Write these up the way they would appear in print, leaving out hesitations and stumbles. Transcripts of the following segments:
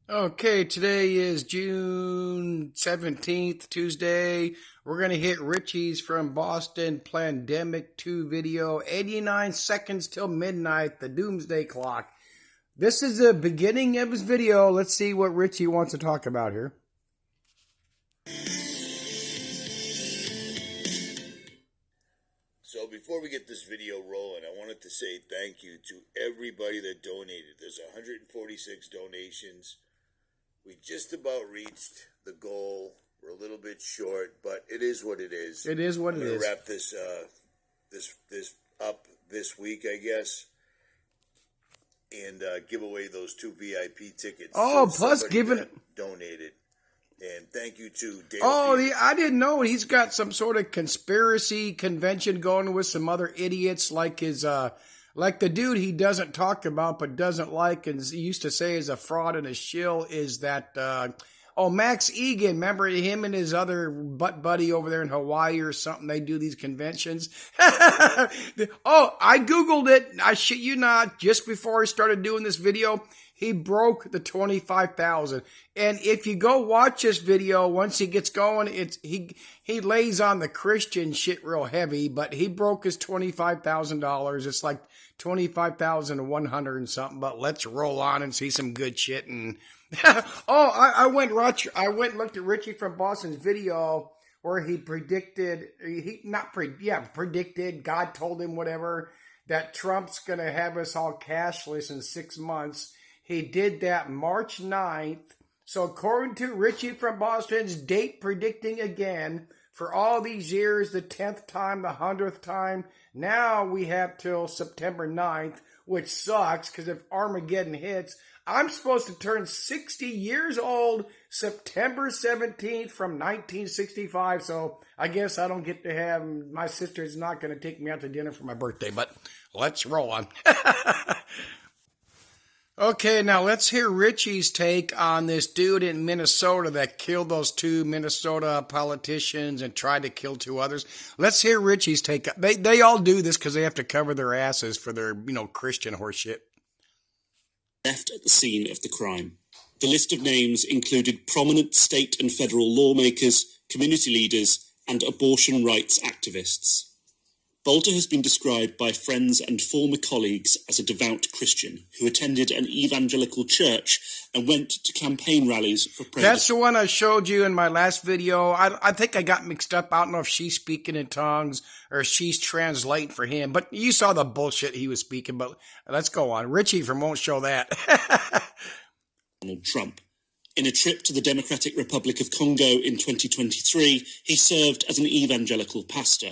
Okay, today is June 17th, Tuesday. We're going to hit Richie's from Boston Plandemic 2 video, 89 seconds till midnight, the doomsday clock. This is the beginning of his video. Let's see what Richie wants to talk about here. So before we get this video rolling, I wanted to say thank you to everybody that donated. There's 146 donations. We just about reached the goal. We're a little bit short, but it is what it is. It is what it is. I'm gonna wrap this this up this week, I guess, and give away those 2 VIP tickets. Oh, plus giving donated. And thank you to Dale. Oh, I didn't know he's got some sort of conspiracy convention going with some other idiots like his like the dude he doesn't talk about but doesn't like and he used to say is a fraud and a shill is that Max Egan. Remember him and his other butt buddy over there in Hawaii or something? They do these conventions. I Googled it. I shit you not. Just before I started doing this video, he broke the 25,000. And if you go watch this video, once he gets going, he lays on the Christian shit real heavy, but he broke his $25,000. It's like 25,100 and something, but let's roll on and see some good shit. And I went and looked at Richie from Boston's video where he predicted, predicted, God told him whatever, that Trump's going to have us all cashless in 6 months. He did that March 9th. So according to Richie from Boston's date predicting again, for all these years, the 10th time, the 100th time, now we have till September 9th, which sucks because if Armageddon hits, I'm supposed to turn 60 years old September 17th from 1965. So I guess I don't get to have, my sister's not going to take me out to dinner for my birthday, but let's roll on. Okay, now let's hear Richie's take on this dude in Minnesota that killed those 2 Minnesota politicians and tried to kill 2 others. Let's hear Richie's take. They all do this because they have to cover their asses for their, Christian horseshit. Left at the scene of the crime. The list of names included prominent state and federal lawmakers, community leaders, and abortion rights activists. Bolter has been described by friends and former colleagues as a devout Christian who attended an evangelical church and went to campaign rallies for president. That's the one I showed you in my last video. I think I got mixed up. I don't know if she's speaking in tongues or she's translating for him, but you saw the bullshit he was speaking. But let's go on. Richie from won't show that. Donald Trump. In a trip to the Democratic Republic of Congo in 2023, he served as an evangelical pastor.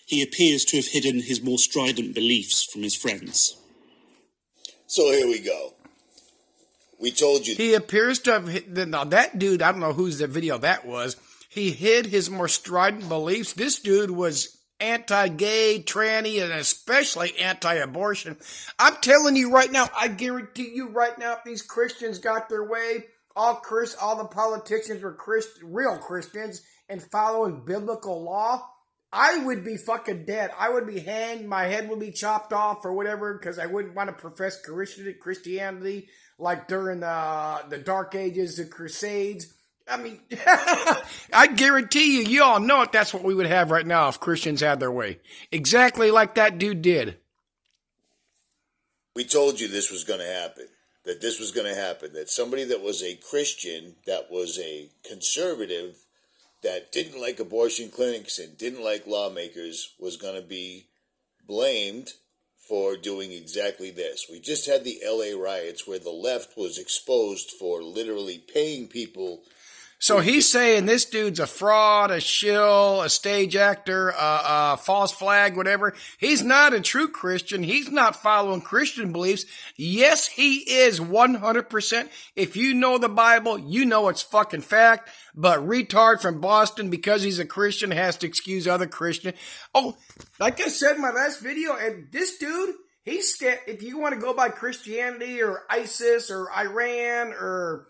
He appears to have hidden his more strident beliefs from his friends. So here we go. We told you. He appears to have, now that dude, I don't know whose the video that was, he hid his more strident beliefs. This dude was anti-gay, tranny, and especially anti-abortion. I'm telling you right now, I guarantee you right now, if these Christians got their way, all the politicians were real Christians and following biblical law, I would be fucking dead. I would be hanged. My head would be chopped off or whatever because I wouldn't want to profess Christianity like during the Dark Ages, the Crusades. I mean, I guarantee you all know it. That's what we would have right now if Christians had their way. Exactly like that dude did. We told you this was going to happen. That somebody that was a Christian, that was a conservative, that didn't like abortion clinics and didn't like lawmakers was going to be blamed for doing exactly this. We just had the LA riots where the left was exposed for literally paying people. So he's saying this dude's a fraud, a shill, a stage actor, a false flag, whatever. He's not a true Christian. He's not following Christian beliefs. Yes, he is 100%. If you know the Bible, you know it's fucking fact. But retard from Boston, because he's a Christian, has to excuse other Christians. Oh, like I said in my last video, and this dude, if you want to go by Christianity or ISIS or Iran or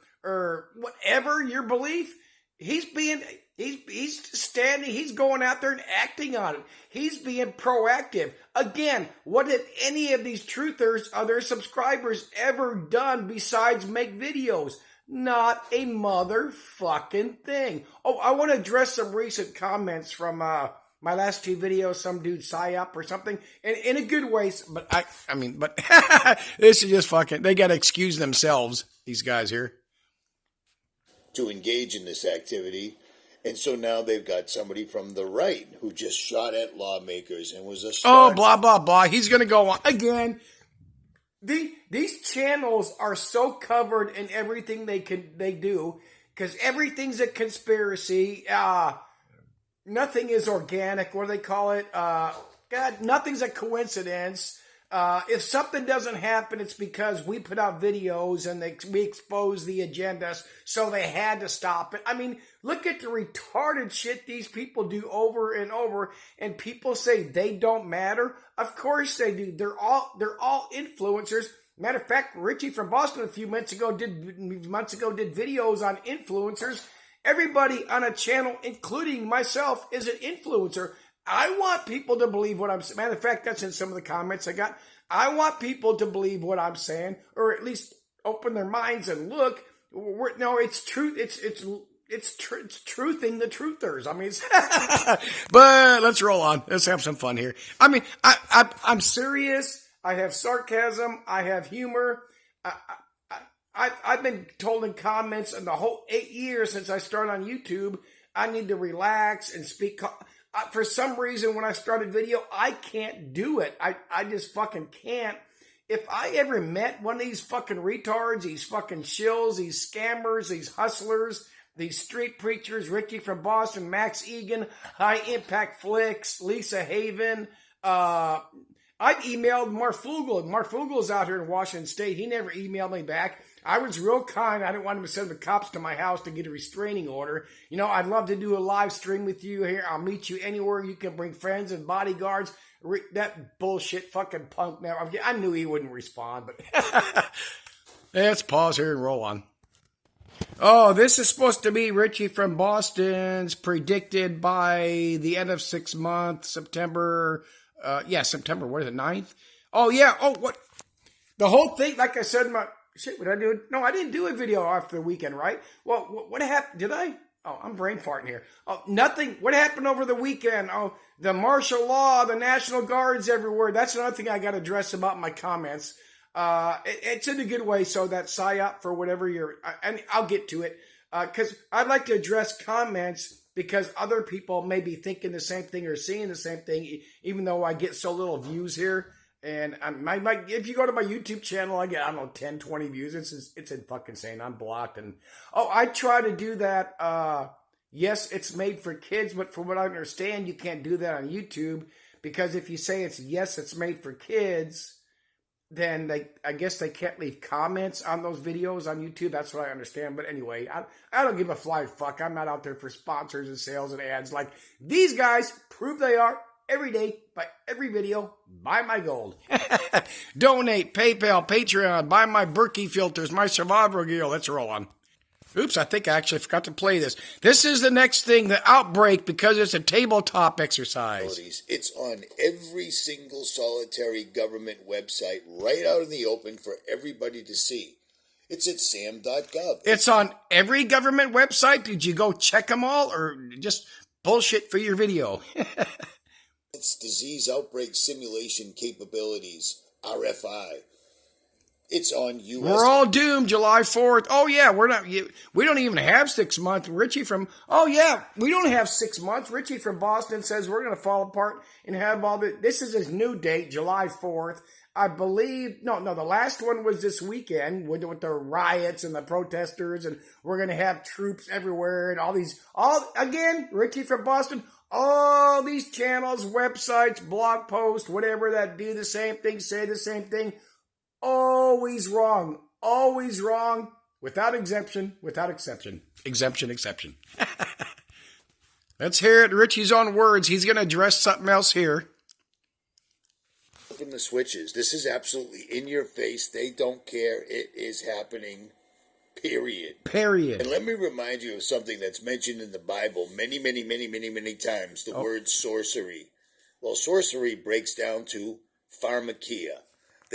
whatever your belief, he's standing, he's going out there and acting on it. He's being proactive. Again, what have any of these truthers or their subscribers ever done besides make videos? Not a motherfucking thing. Oh, I want to address some recent comments from my last two videos. Some dude psyop or something, in a good way. But but this is just fucking. They got to excuse themselves. These guys here to engage in this activity. And so now they've got somebody from the right who just shot at lawmakers and was a star. Oh, blah, blah, blah. He's going to go on. Again, these channels are so covered in everything they do because everything's a conspiracy. Nothing is organic. What do they call it? God, nothing's a coincidence. If something doesn't happen, it's because we put out videos and we expose the agendas, so they had to stop it. I mean, look at the retarded shit these people do over and over, and people say they don't matter. Of course they do. They're all influencers. Matter of fact, Richie from Boston a few months ago did videos on influencers. Everybody on a channel, including myself, is an influencer. I want people to believe what I'm saying. Matter of fact, that's in some of the comments I got. I want people to believe what I'm saying, or at least open their minds and look. No, it's truth. It's truthing the truthers. I mean, but let's roll on. Let's have some fun here. I mean, I'm serious. I have sarcasm. I have humor. I've been told in comments in the whole 8 years since I started on YouTube, I need to relax and speak. For some reason, when I started video, I can't do it. I just fucking can't. If I ever met one of these fucking retards, these fucking shills, these scammers, these hustlers, these street preachers, Richie from Boston, Max Egan, High Impact Flicks, Lisa Haven, I've emailed Marfugel. Marfugel's out here in Washington State. He never emailed me back. I was real kind. I didn't want him to send the cops to my house to get a restraining order. You know, I'd love to do a live stream with you here. I'll meet you anywhere. You can bring friends and bodyguards. That bullshit fucking punk now. I knew he wouldn't respond, but let's pause here and roll on. Oh, this is supposed to be Richie from Boston's predicted by the end of 6 months, September. September. What is it, 9th? Oh, yeah. Oh, what? The whole thing, like I said, shit, what did I do? No, I didn't do a video after the weekend, right? Well, what happened? Did I? Oh, I'm brain farting here. Oh, nothing. What happened over the weekend? Oh, the martial law, the National Guards everywhere. That's another thing I got to address about my comments. It's in a good way, so that psyop for whatever and I'll get to it. Because I'd like to address comments because other people may be thinking the same thing or seeing the same thing, even though I get so little views here. And if you go to my YouTube channel, I get, I don't know, 10, 20 views. It's fucking insane. I'm blocked. And, I try to do that. Yes, it's made for kids, but from what I understand, you can't do that on YouTube because if you say it's made for kids, then I guess they can't leave comments on those videos on YouTube. That's what I understand. But anyway, I don't give a flying fuck. I'm not out there for sponsors and sales and ads. Like these guys prove they are. Every day, by every video, buy my gold. Donate, PayPal, Patreon, buy my Berkey filters, my survival gear. Let's roll on. Oops, I think I actually forgot to play this. This is the next thing, the outbreak, because it's a tabletop exercise. It's on every single solitary government website right out in the open for everybody to see. It's at sam.gov. It's on every government website. Did you go check them all or just bullshit for your video? It's disease outbreak simulation capabilities, RFI. It's on US. We're all doomed, July 4th. Oh, yeah, we don't even have 6 months. Richie from, we don't have 6 months. Richie from Boston says we're going to fall apart and have all this is his new date, July 4th. I believe, the last one was this weekend with the riots and the protesters, and we're going to have troops everywhere and Richie from Boston, all these channels, websites, blog posts, whatever that do the same thing, say the same thing, always wrong, without exception. Exemption. Let's hear it, Richie's own words. He's going to address something else here. Open the switches. This is absolutely in your face. They don't care. It is happening. Period. Period. And let me remind you of something that's mentioned in the Bible many, many, many, many, many times. The word sorcery. Well, sorcery breaks down to pharmakia.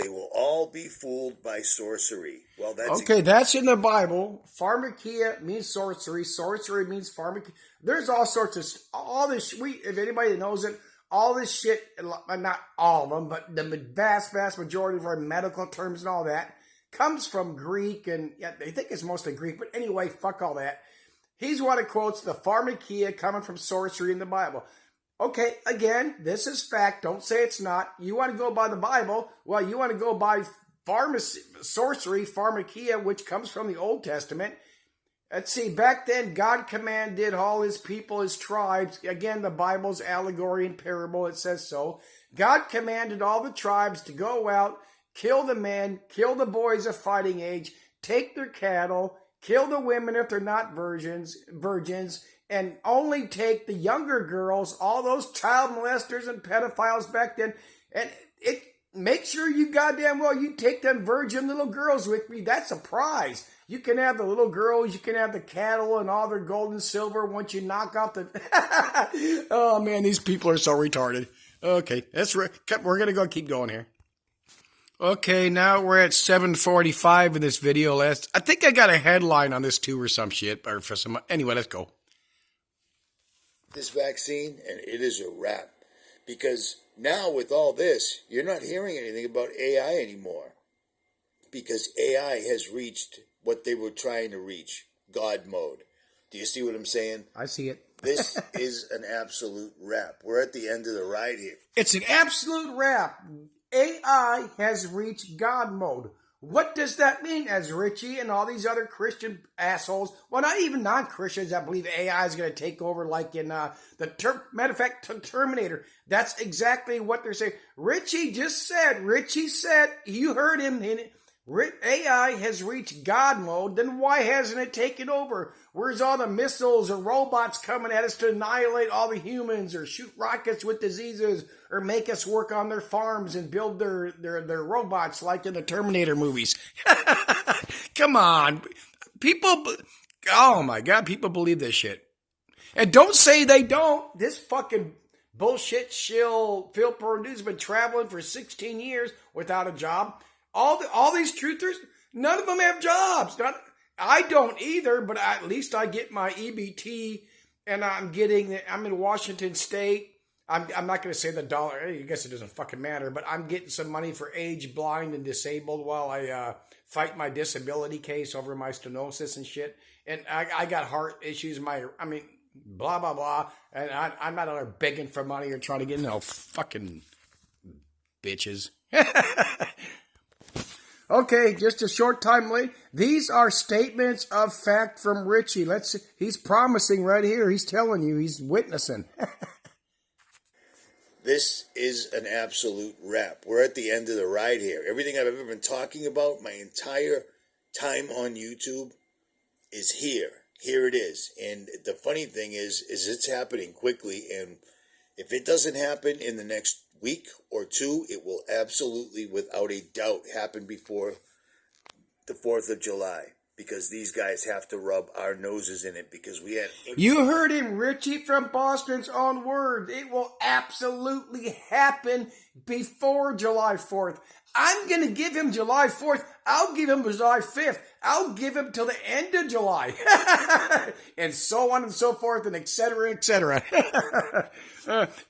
They will all be fooled by sorcery. Well, that's okay. That's in the Bible. Pharmakia means sorcery. Sorcery means pharmakia. There's all sorts of all this. If anybody knows it, all this shit. Not all of them, but the vast majority of our medical terms and all that comes from Greek, and yeah, they think it's mostly Greek. But anyway, fuck all that. He's what it quotes the pharmakia coming from sorcery in the Bible. Okay, again, this is fact. Don't say it's not. You want to go by the Bible? Well, you want to go by sorcery, pharmakia, which comes from the Old Testament. Let's see, back then, God commanded all his people, his tribes. Again, the Bible's allegory and parable, it says so. God commanded all the tribes to go out, kill the men, kill the boys of fighting age, take their cattle, kill the women if they're not virgins, and only take the younger girls, all those child molesters and pedophiles back then, and make sure you goddamn well you take them virgin little girls with me. That's a prize. You can have the little girls, you can have the cattle and all their gold and silver once you knock off the... Oh man, these people are so retarded. Okay, we're going to keep going here. Okay, now we're at 7:45 in this video. I think I got a headline on this too or some shit. Or for some. Anyway, let's go. this vaccine, and it is a wrap. Because now with all this, you're not hearing anything about AI anymore. Because AI has reached what they were trying to reach, God mode. Do you see what I'm saying? I see it. This is an absolute wrap. We're at the end of the ride here. It's an absolute wrap. AI has reached God mode. What does that mean? As Richie and all these other Christian assholes, well, not even non-Christians that believe AI is going to take over, like in matter of fact, Terminator. That's exactly what they're saying. Richie said, you heard him. AI has reached God mode. Then why hasn't it taken over? Where's all the missiles or robots coming at us to annihilate all the humans or shoot rockets with diseases or make us work on their farms and build their robots like in the Terminator movies? Come on. People, oh my God, people believe this shit. And don't say they don't. This fucking bullshit shill Phil Purdue's been traveling for 16 years without a job. All these truthers, none of them have jobs. I don't either, but at least I get my EBT, and I'm in Washington State. I'm not going to say the dollar. I guess it doesn't fucking matter, but I'm getting some money for age, blind, and disabled while I fight my disability case over my stenosis and shit. And I got heart issues. Blah, blah, blah. And I'm not out there begging for money or trying to get no fucking bitches. Okay, just a short time late. These are statements of fact from Richie. He's promising right here. He's telling you. He's witnessing. This is an absolute wrap. We're at the end of the ride here. Everything I've ever been talking about, my entire time on YouTube, is here. Here it is. And the funny thing is it's happening quickly. And if it doesn't happen in the next week or two, it will absolutely, without a doubt, happen before the 4th of July, because these guys have to rub our noses in it, because we had... You heard him, Richie from Boston's own words. It will absolutely happen before July 4th. I'm going to give him July 4th. I'll give him July 5th. I'll give him till the end of July. And so on and so forth, and et cetera, et cetera.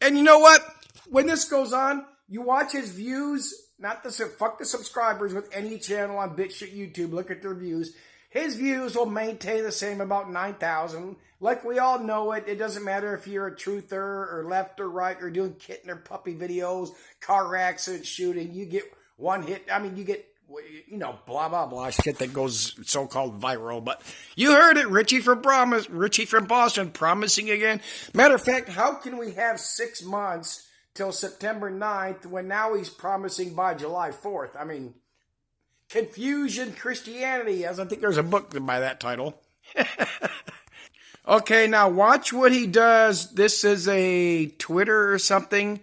And you know what? When this goes on, you watch his views, fuck the subscribers with any channel on BitShit YouTube, look at their views. His views will maintain the same, about 9,000. Like we all know it, it doesn't matter if you're a truther or left or right, or doing kitten or puppy videos, car accident shooting, you get one hit, you get, blah, blah, blah, shit that goes so-called viral. But you heard it, Richie from Boston, promising again. Matter of fact, how can we have 6 months till September 9th, when now he's promising by July 4th. Confusion Christianity, as I think there's a book by that title. Okay, now watch what he does. This is a Twitter or something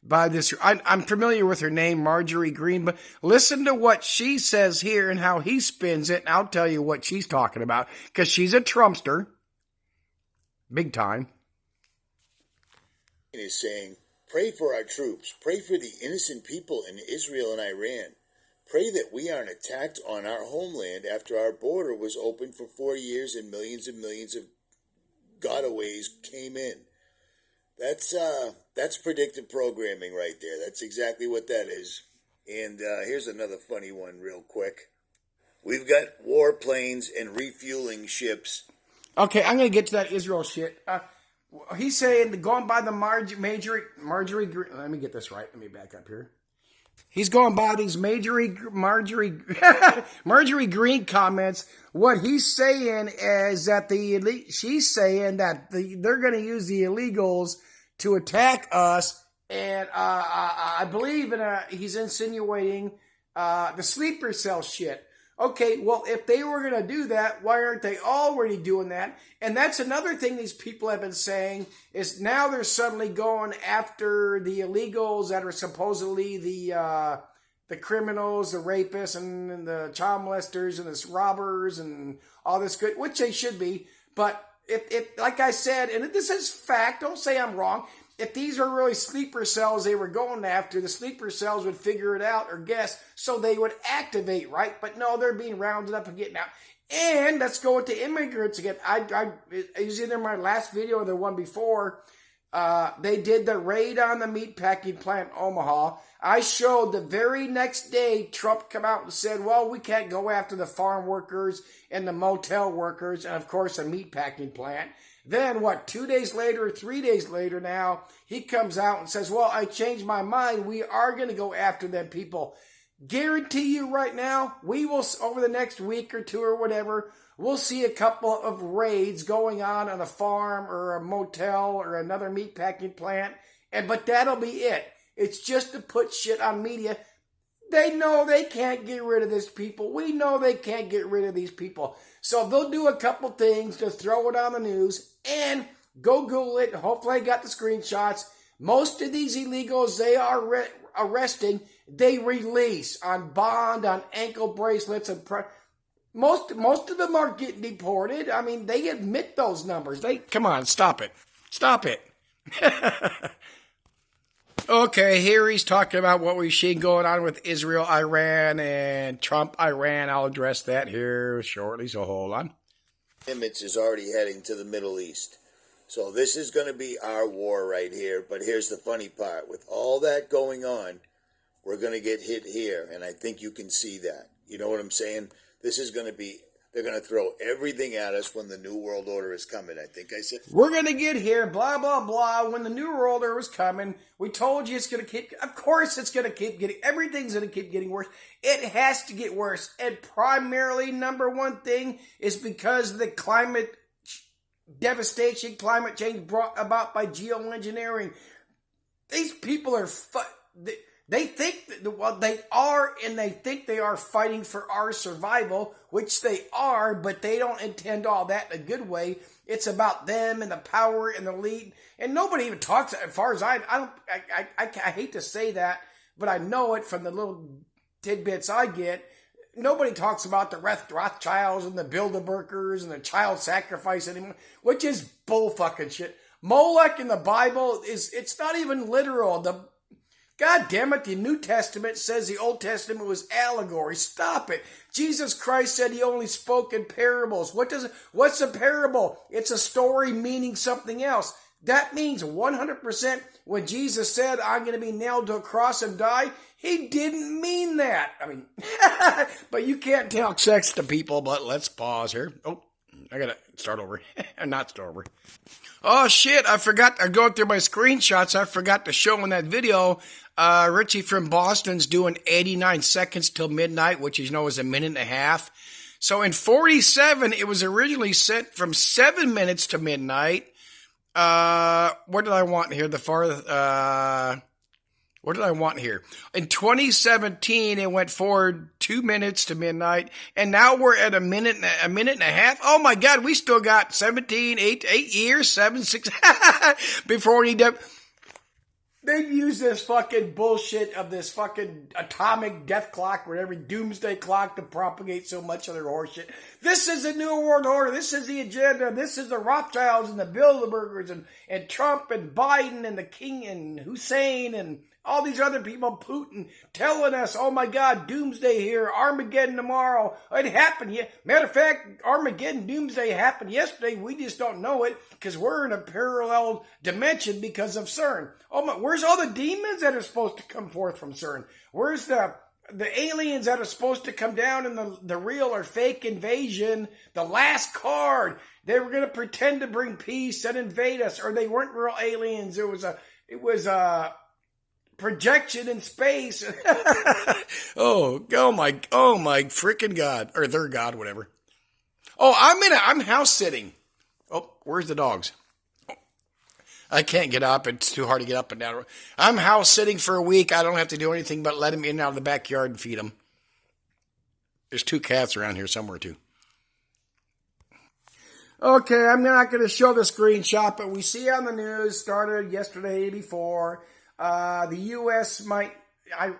by this. I'm familiar with her name, Marjorie Green, but listen to what she says here and how he spins it, and I'll tell you what she's talking about, because she's a Trumpster. Big time. He is saying, pray for our troops. Pray for the innocent people in Israel and Iran. Pray that we aren't attacked on our homeland after our border was open for 4 years and millions of gotaways came in. That's predictive programming right there. That's exactly what that is. And here's another funny one real quick. We've got warplanes and refueling ships. Okay, I'm going to get to that Israel shit. He's saying going by the Marjorie, let me get this right. Let me back up here. He's going by these Marjorie Green comments. What he's saying is that she's saying that they're going to use the illegals to attack us, and I believe he's insinuating the sleeper cell shit. Okay, well, if they were going to do that, why aren't they already doing that? And that's another thing these people have been saying, is now they're suddenly going after the illegals that are supposedly the criminals, the rapists, and the child molesters, and the robbers, and all this good, which they should be. But if like I said, and this is fact, don't say I'm wrong, if these are really sleeper cells they were going after, the sleeper cells would figure it out or guess, so they would activate, right? But no, they're being rounded up and getting out. And let's go with the immigrants again. It was either my last video or the one before. They did the raid on the meatpacking plant in Omaha. I showed the very next day Trump come out and said, well, we can't go after the farm workers and the motel workers and, of course, the meatpacking plant. Then, 2 days later, 3 days later now, he comes out and says, well, I changed my mind. We are going to go after them people. Guarantee you right now, we will, over the next week or two or whatever, we'll see a couple of raids going on a farm or a motel or another meatpacking plant. But that'll be it. It's just to put shit on media. They know they can't get rid of these people. We know they can't get rid of these people. So they'll do a couple things to throw it on the news and go Google it. Hopefully I got the screenshots. Most of these illegals they are arresting, they release on bond, on ankle bracelets, and most of them are getting deported. I mean, they admit those numbers. Come on, stop it. Stop it. Okay, here he's talking about what we've seen going on with Israel, Iran, and Trump, Iran. I'll address that here shortly, so hold on. Nimitz is already heading to the Middle East. So this is going to be our war right here. But here's the funny part. With all that going on, we're going to get hit here. And I think you can see that. You know what I'm saying? This is going to be... They're going to throw everything at us when the New World Order is coming. I think I said... We're going to get here, blah, blah, blah. When the New World Order is coming, we told you it's going to keep... Of course it's going to keep getting... Everything's going to keep getting worse. It has to get worse. And primarily, number one thing is because of the climate devastation, climate change brought about by geoengineering. These people are... They think, they are, and they think they are fighting for our survival, which they are, but they don't intend all that in a good way. It's about them and the power and the lead, and nobody even talks, as far as I hate to say that, but I know it from the little tidbits I get. Nobody talks about the Rothschilds and the Bilderbergers and the child sacrifice anymore, which is bull fucking shit. Molech in the Bible it's not even literal. God damn it, the New Testament says the Old Testament was allegory. Stop it. Jesus Christ said he only spoke in parables. What's a parable? It's a story meaning something else. That means 100% when Jesus said, I'm going to be nailed to a cross and die, he didn't mean that. I mean, but you can't tell sex to people, but let's pause here. Oh, I got to start over. Not start over. Oh, shit, I forgot. I'm going through my screenshots. I forgot to show in that video. Richie from Boston's doing 89 seconds till midnight, which is is a minute and a half. So in 47, it was originally set from 7 minutes to midnight. What did I want here? What did I want here? In 2017, it went forward 2 minutes to midnight, and now we're at a minute and a half. Oh my God, we still got 8 years, 7, 6, before he did. They've used this fucking bullshit of this fucking atomic death clock, whatever, doomsday clock to propagate so much of their horseshit. This is the New World Order. This is the agenda. This is the Rothschilds and the Bilderbergers and Trump and Biden and the King and Hussein and all these other people, Putin, telling us, oh my God, doomsday here, Armageddon tomorrow. It happened. Matter of fact, Armageddon, doomsday happened yesterday. We just don't know it because we're in a parallel dimension because of CERN. Oh my, where's all the demons that are supposed to come forth from CERN? Where's the aliens that are supposed to come down in the real or fake invasion? The last card. They were going to pretend to bring peace and invade us, or they weren't real aliens. It was a projection in space. oh my freaking God, or their God, whatever. Oh, I'm house sitting. Oh, where's the dogs? I can't get up. It's too hard to get up and down. I'm house sitting for a week. I don't have to do anything but let them in and out of the backyard and feed them. There's 2 cats around here somewhere too. Okay, I'm not going to show the screenshot, but we see on the news, started yesterday, before,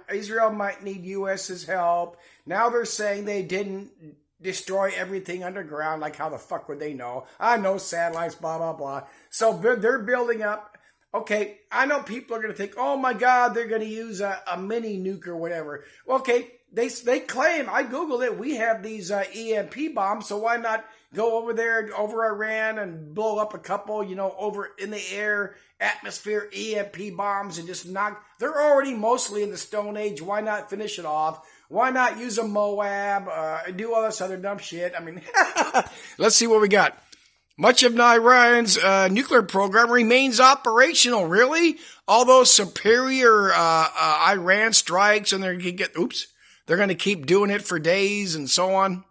Israel might need U.S.'s help. Now they're saying they didn't destroy everything underground. Like, how the fuck would they know? I know satellites, blah, blah, blah. So they're building up. Okay, I know people are going to think, oh my God, they're going to use a mini nuke or whatever. Okay, they claim, I Googled it, we have these EMP bombs, so why not go over there, over Iran, and blow up a couple, over in the air, atmosphere, EMP bombs, and just knock. They're already mostly in the Stone Age. Why not finish it off? Why not use a MOAB, and do all this other dumb shit? I mean, let's see what we got. Much of Iran's nuclear program remains operational. Really? All those superior Iran strikes, and they're going to keep doing it for days and so on.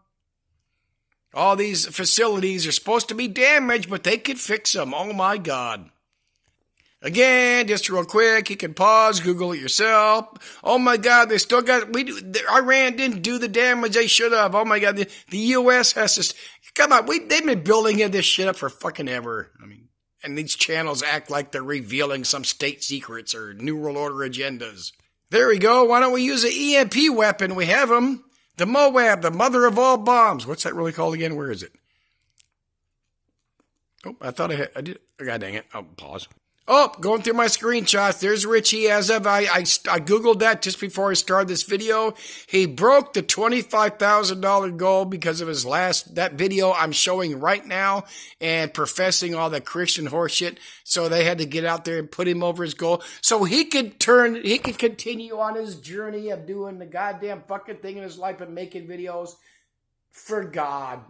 All these facilities are supposed to be damaged, but they could fix them. Oh my God. Again, just real quick, you can pause, Google it yourself. Oh my God, they still got, Iran didn't do the damage they should have. Oh my God, the U.S. has to, come on, they've been building this shit up for fucking ever. I mean, and these channels act like they're revealing some state secrets or New World Order agendas. There we go. Why don't we use an EMP weapon? We have them. The MOAB, the mother of all bombs. What's that really called again? Where is it? Oh, I thought I did. God dang it. Oh, pause. Oh, going through my screenshots. There's Richie. As of I Googled that just before I started this video. He broke the $25,000 goal because of his that video I'm showing right now and professing all the Christian horseshit. So they had to get out there and put him over his goal so he could continue on his journey of doing the goddamn fucking thing in his life and making videos for God.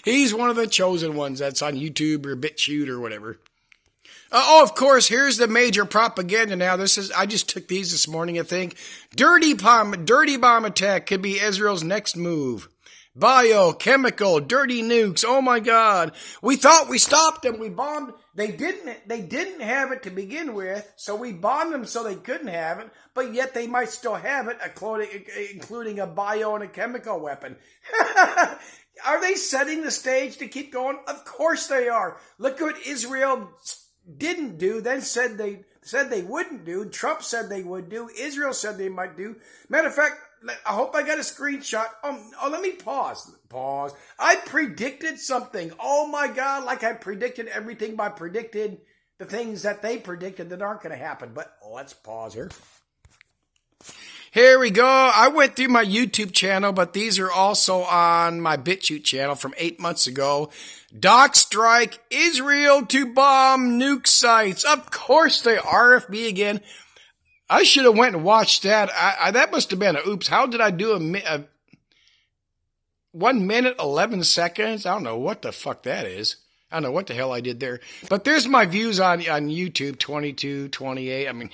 He's one of the chosen ones that's on YouTube or BitChute or whatever. Of course, here's the major propaganda now. I just took these this morning, I think. Dirty bomb attack could be Israel's next move. Biochemical, dirty nukes. Oh my God. We thought we stopped them. We bombed. They didn't have it to begin with, so we bombed them so they couldn't have it, but yet they might still have it, including a bio and a chemical weapon. Are they setting the stage to keep going? Of course they are. Look what Israel didn't do, then said they wouldn't do. Trump said they would do. Israel said they might do. Matter of fact, I hope I got a screenshot. Oh, let me pause. I predicted something. Oh my God, like I predicted everything by predicted the things that they predicted that aren't going to happen. But let's pause here. Here we go. I went through my YouTube channel, but these are also on my BitChute channel from 8 months ago. Doc strike Israel to bomb nuke sites. Of course they RFB again. I should have went and watched that. That must have been oops. How did I do a 1 minute, 11 seconds? I don't know what the fuck that is. I don't know what the hell I did there. But there's my views on YouTube, 22, 28. I mean,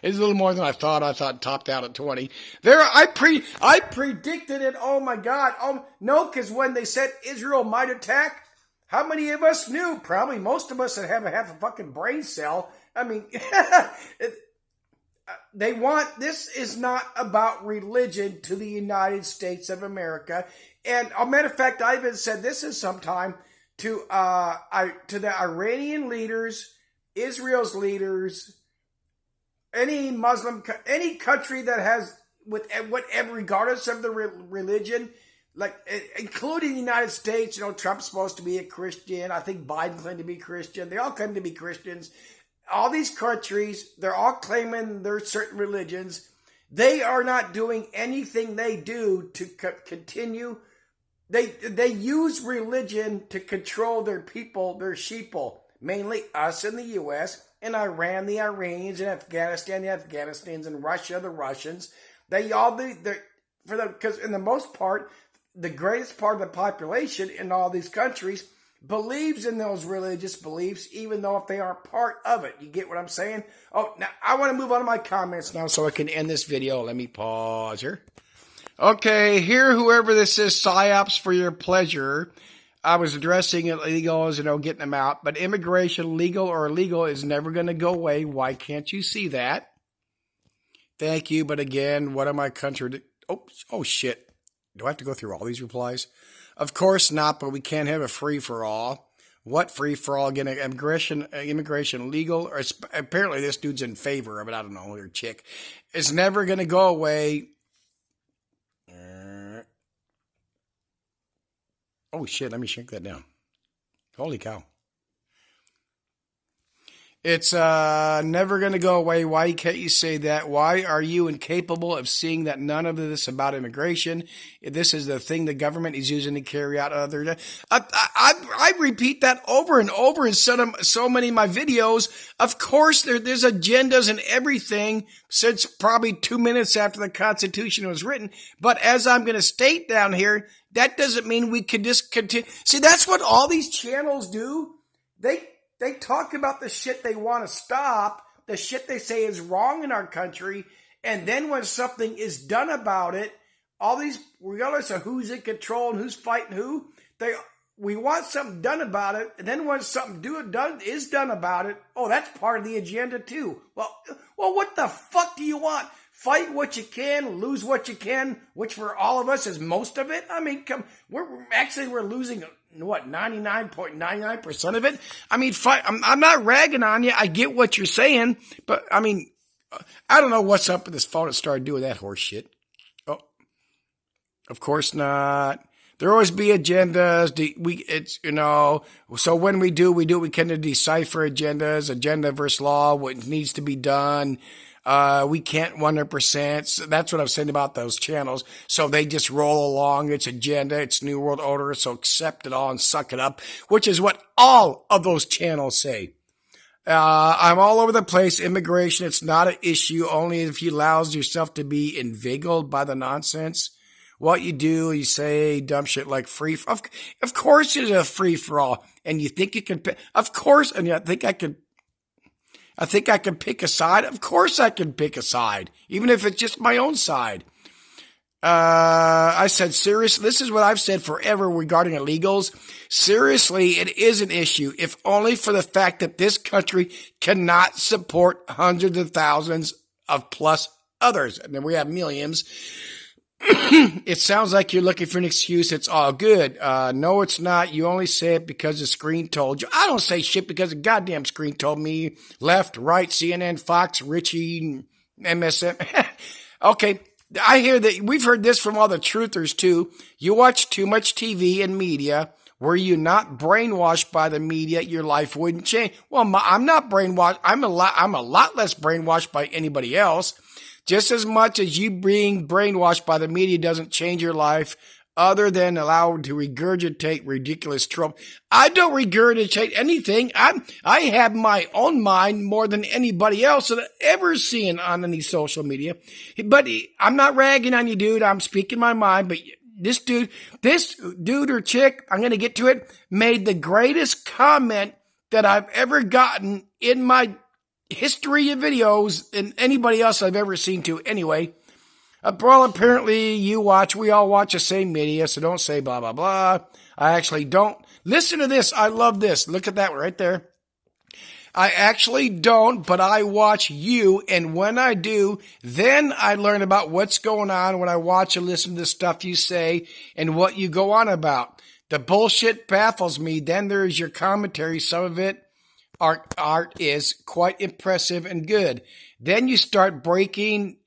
it's a little more than I thought. I thought topped out at 20. There, I predicted it. Oh my God. Oh, no, because when they said Israel might attack, how many of us knew? Probably most of us that have half a fucking brain cell. I mean, this is not about religion to the United States of America. And a matter of fact, I even said this is sometime to the Iranian leaders, Israel's leaders, any Muslim, any country that has, whatever, regardless of the religion, like including the United States. Trump's supposed to be a Christian. I think Biden claimed to be Christian. They all claim to be Christians. all these countries, they're all claiming their certain religions. They are not doing anything they do to continue. They use religion to control their people, their sheeple, mainly us in the U.S., and Iran, the Iranians, and Afghanistan, the Afghanistans, and Russia, the Russians. They all do, because in the most part, the greatest part of the population in all these countries believes in those religious beliefs, even though if they aren't part of it. You get what I'm saying? Oh, now I want to move on to my comments now so I can end this video. Let me pause here. Okay, here, whoever this is, psyops for your pleasure. I was addressing illegals, getting them out. But immigration, legal or illegal, is never going to go away. Why can't you see that? Thank you. But again, what am I country? Oh, shit. Do I have to go through all these replies? Of course not, but we can't have a free-for-all. What free-for-all? Again, immigration legal? Or apparently this dude's in favor of it. I don't know, or chick. It's never going to go away. Oh, shit, let me shrink that down. Holy cow. It's never going to go away. Why can't you say that? Why are you incapable of seeing that none of this is about immigration? This is the thing the government is using to carry out other... I repeat that over and over in so many of my videos. Of course, there's agendas and everything since probably 2 minutes after the Constitution was written. But as I'm going to state down here, that doesn't mean we could just continue. See, that's what all these channels do. They talk about the shit they want to stop, the shit they say is wrong in our country, and then when something is done about it, all these, regardless of who's in control and who's fighting who, we want something done about it, and then when something is done about it, oh, that's part of the agenda too. Well, what the fuck do you want? Fight what you can, lose what you can, which for all of us is most of it. I mean, we're losing, what, 99.99% of it? I mean, I'm not ragging on you. I get what you're saying, but I mean, I don't know what's up with this phone that started doing that horse shit. Oh, of course not. There always be agendas. So when we do, we kind of decipher agendas, agenda versus law, what needs to be done. We can't 100%. So that's what I'm saying about those channels. So they just roll along. It's agenda. It's New World Order. So accept it all and suck it up, which is what all of those channels say. I'm all over the place. Immigration, it's not an issue only if you allow yourself to be inveigled by the nonsense. What you do, you say dumb shit like free. Of course it's a free for all. And you think you can, of course, and I think I can pick a side. Of course I can pick a side, even if it's just my own side. I said, seriously, this is what I've said forever regarding illegals. Seriously, it is an issue, if only for the fact that this country cannot support hundreds of thousands of plus others. And then we have millions. It sounds like you're looking for an excuse. It's all good. No, it's not. You only say it because the screen told you. I don't say shit because the goddamn screen told me. Left, right, CNN, Fox, Richie, MSN. Okay. I hear that we've heard this from all the truthers too. You watch too much TV and media. Were you not brainwashed by the media, your life wouldn't change. Well, I'm not brainwashed. I'm a lot less brainwashed by anybody else. Just as much as you being brainwashed by the media doesn't change your life, other than allowed to regurgitate ridiculous trope. I don't regurgitate anything. I have my own mind more than anybody else that I've ever seen on any social media. But I'm not ragging on you, dude. I'm speaking my mind. But this dude or chick, I'm going to get to it, made the greatest comment that I've ever gotten in my history of videos and anybody else I've ever seen to anyway. Well, apparently we all watch the same media, so don't say blah, blah, blah. I actually don't. Listen to this. I love this. Look at that right there. I actually don't, but I watch you, and when I do, then I learn about what's going on when I watch and listen to the stuff you say and what you go on about. The bullshit baffles me. Then there's your commentary. Some of it art is quite impressive and good. Then you start derailing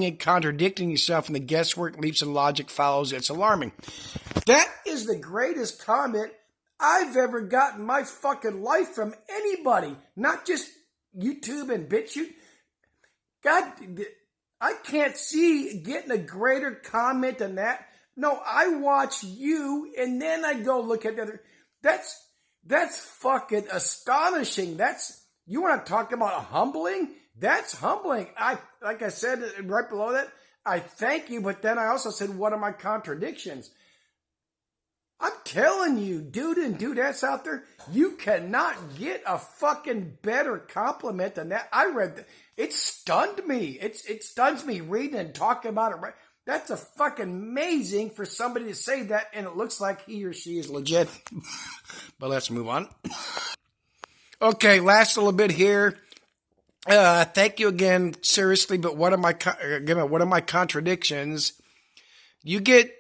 and contradicting yourself, and the guesswork leaps and logic follows. It's alarming. That is the greatest comment I've ever gotten in my fucking life from anybody. Not just YouTube and BitChute. God, I can't see getting a greater comment than that. No, I watch you and then I go look at the other. That's fucking astonishing. You want to talk about humbling? That's humbling. Like I said right below that, I thank you, but then I also said, what are my contradictions? I'm telling you, dude and dudettes out there, you cannot get a fucking better compliment than that. I read that. It stunned me. It stuns me reading and talking about it. Right. That's a fucking amazing for somebody to say that, and it looks like he or she is legit. But let's move on. Okay, last little bit here. Thank you again, seriously. But what are my contradictions? You get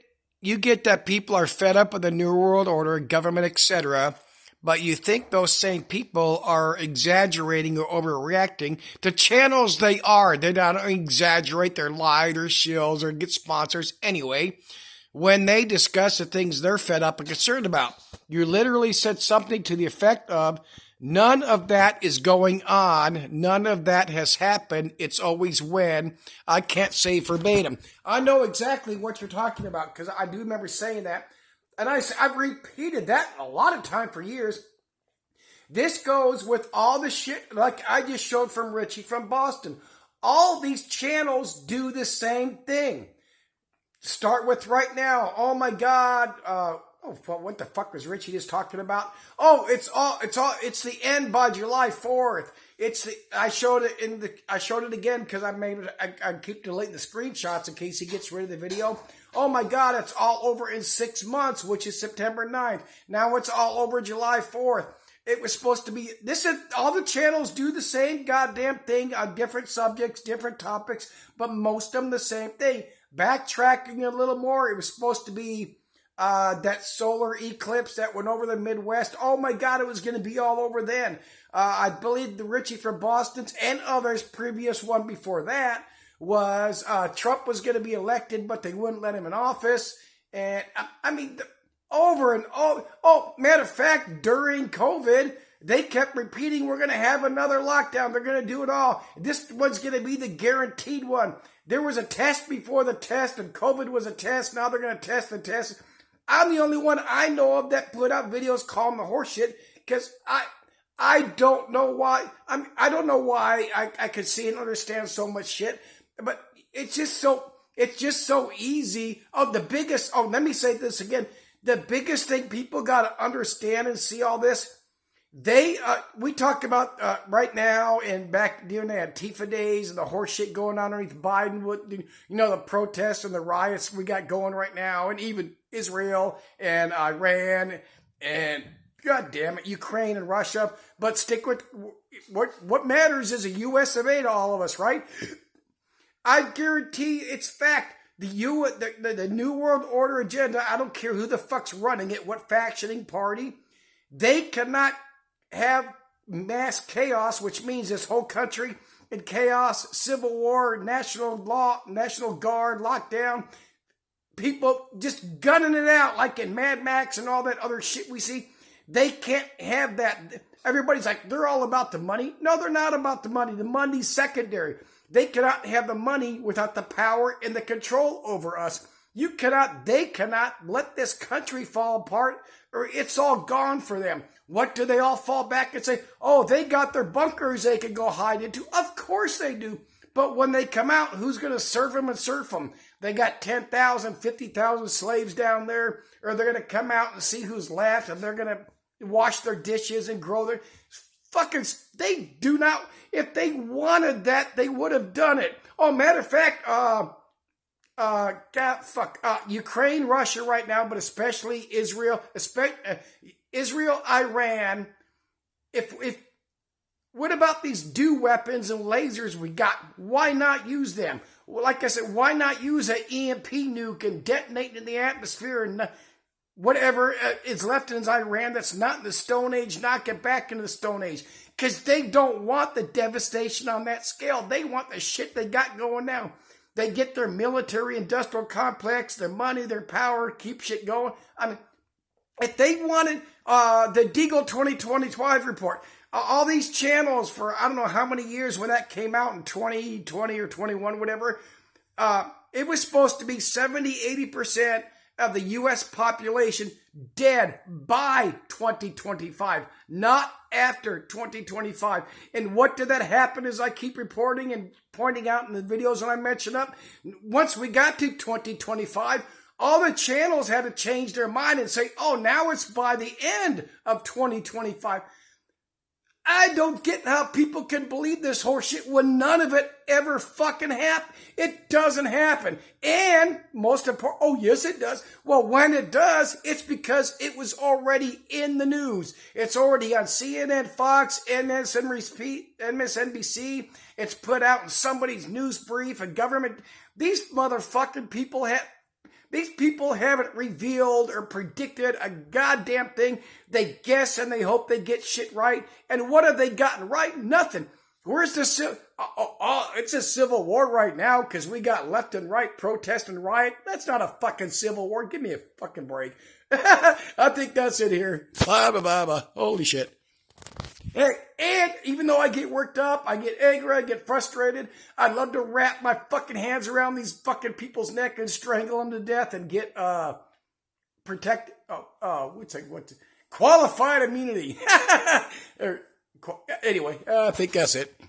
that people are fed up with the New World Order, government, etc. But you think those same people are exaggerating or overreacting. The channels they don't exaggerate, they lie, they're shills, or get sponsors anyway. When they discuss the things they're fed up and concerned about. You literally said something to the effect of, none of that is going on. None of that has happened. It's always when. I can't say verbatim. I know exactly what you're talking about because I do remember saying that. And I've repeated that a lot of time for years. This goes with all the shit like I just showed from Richie from Boston. All these channels do the same thing. Start with right now. Oh my God. What the fuck was Richie just talking about? Oh, it's the end by July 4th. I showed it again because I keep deleting the screenshots in case he gets rid of the video. Oh my God, it's all over in 6 months, which is September 9th. Now it's all over July 4th. It was supposed to be, all the channels do the same goddamn thing on different subjects, different topics, but most of them the same thing. Backtracking a little more, it was supposed to be that solar eclipse that went over the Midwest. Oh my God, it was going to be all over then. I believe the Richie from Boston's and others, previous one before that, was Trump was going to be elected, but they wouldn't let him in office. And I mean, over and over. Oh, matter of fact, during COVID, they kept repeating, we're going to have another lockdown. They're going to do it all. This one's going to be the guaranteed one. There was a test before the test, and COVID was a test. Now they're going to test the test. I'm the only one I know of that put out videos calling the horse shit because I don't know why. I don't know why I could see and understand so much shit, but it's just so easy. Let me say this again. The biggest thing people got to understand and see all this. We talked about right now and back during the Antifa days and the horse shit going on underneath Biden with, the protests and the riots we got going right now, and even Israel and Iran and God damn it, Ukraine and Russia. But stick with what matters is a U.S. of A to all of us, right? I guarantee it's fact. The New World Order agenda, I don't care who the fuck's running it, what factioning party, they cannot have mass chaos, which means this whole country in chaos, civil war, national law, National Guard, lockdown, people just gunning it out like in Mad Max and all that other shit we see. They can't have that. Everybody's like, they're all about the money. No, they're not about the money. The money's secondary. They cannot have the money without the power and the control over us. They cannot let this country fall apart or it's all gone for them. What do they all fall back and say? Oh, they got their bunkers they can go hide into. Of course they do. But when they come out, who's going to serve them and surf them? They got 10,000, 50,000 slaves down there, or they're going to come out and see who's left, and they're going to wash their dishes and grow their fucking. They do not. If they wanted that, they would have done it. Oh, matter of fact, Ukraine, Russia right now, but especially Israel, Iran. What about these DEW weapons and lasers we got? Why not use them? Like I said, why not use an EMP nuke and detonate it in the atmosphere and whatever is left in Iran that's not in the Stone Age, knock it back into the Stone Age? Because they don't want the devastation on that scale. They want the shit they got going now. They get their military industrial complex, their money, their power, keep shit going. I mean, If they wanted the Deagle 2025 report, all these channels for I don't know how many years when that came out in 2020 or 21, whatever, it was supposed to be 70-80% of the U.S. population dead by 2025, not after 2025. And what did that happen, as I keep reporting and pointing out in the videos that I mentioned up? Once we got to 2025, all the channels had to change their mind and say, oh, now it's by the end of 2025. I don't get how people can believe this horseshit when none of it ever fucking happened. It doesn't happen. And most important, oh yes it does. Well, when it does, it's because it was already in the news. It's already on CNN, Fox, MSNBC. It's put out in somebody's news brief and government. These motherfucking people haven't revealed or predicted a goddamn thing. They guess and they hope they get shit right. And what have they gotten right? Nothing. Where's the it's a civil war right now because we got left and right protest and riot. That's not a fucking civil war. Give me a fucking break. I think that's it here. Blah, blah, blah, blah. Holy shit. And even though I get worked up, I get angry, I get frustrated, I love to wrap my fucking hands around these fucking people's neck and strangle them to death and get qualified immunity. Anyway, I think that's it.